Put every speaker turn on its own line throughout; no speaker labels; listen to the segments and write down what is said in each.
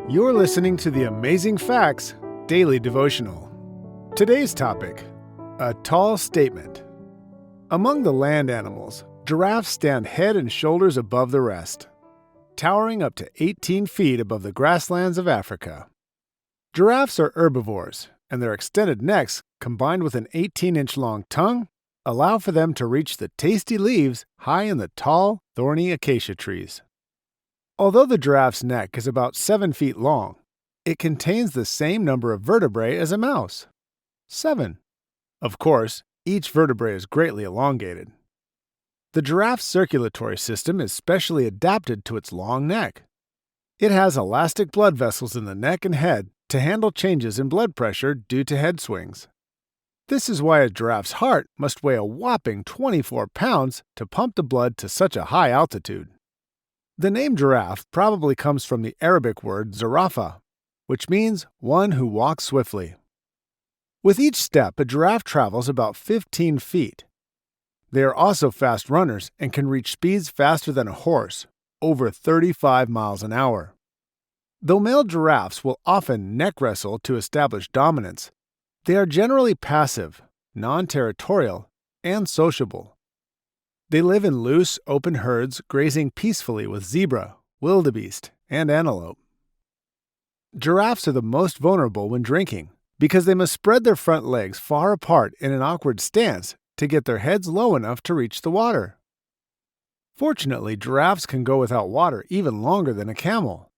You're listening to the Amazing Facts Daily Devotional. Today's topic, a tall statement. Among the land animals, giraffes stand head and shoulders above the rest, towering up to 18 feet above the grasslands of Africa. Giraffes are herbivores, and their extended necks, combined with an 18-inch long tongue, allow for them to reach the tasty leaves high in the tall, thorny acacia trees. Although the giraffe's neck is about 7 feet long, it contains the same number of vertebrae as a mouse, 7. Of course, each vertebrae is greatly elongated. The giraffe's circulatory system is specially adapted to its long neck. It has elastic blood vessels in the neck and head to handle changes in blood pressure due to head swings. This is why a giraffe's heart must weigh a whopping 24 pounds to pump the blood to such a high altitude. The name giraffe probably comes from the Arabic word zarafa, which means one who walks swiftly. With each step, a giraffe travels about 15 feet. They are also fast runners and can reach speeds faster than a horse, over 35 miles an hour. Though male giraffes will often neck wrestle to establish dominance, they are generally passive, non-territorial, and sociable. They live in loose, open herds, grazing peacefully with zebra, wildebeest, and antelope. Giraffes are the most vulnerable when drinking because they must spread their front legs far apart in an awkward stance to get their heads low enough to reach the water. Fortunately, giraffes can go without water even longer than a camel.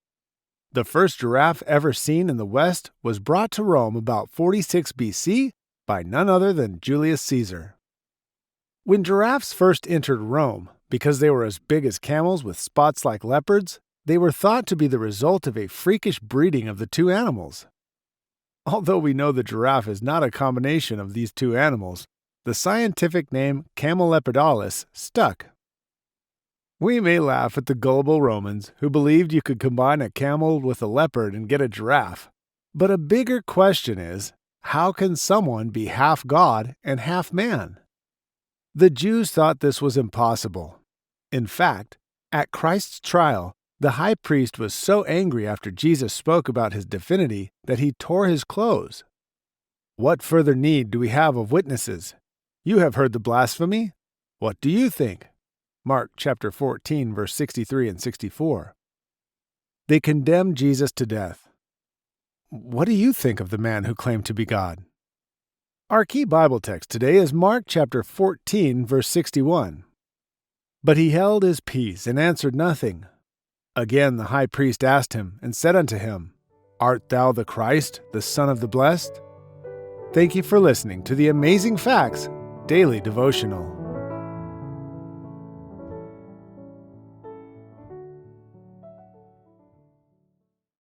The first giraffe ever seen in the West was brought to Rome about 46 BC by none other than Julius Caesar. When giraffes first entered Rome, because they were as big as camels with spots like leopards, they were thought to be the result of a freakish breeding of the two animals. Although we know the giraffe is not a combination of these two animals, the scientific name Camelopardalis stuck. We may laugh at the gullible Romans who believed you could combine a camel with a leopard and get a giraffe, but a bigger question is, how can someone be half God and half man? The Jews thought this was impossible. In fact, at Christ's trial, the high priest was so angry after Jesus spoke about his divinity that he tore his clothes. What further need do we have of witnesses? You have heard the blasphemy. What do you think? Mark chapter 14, verse 63 and 64. They condemned Jesus to death. What do you think of the man who claimed to be God? Our key Bible text today is Mark chapter 14, verse 61. But he held his peace and answered nothing. Again the high priest asked him and said unto him, Art thou the Christ, the Son of the Blessed? Thank you for listening to the Amazing Facts Daily Devotional.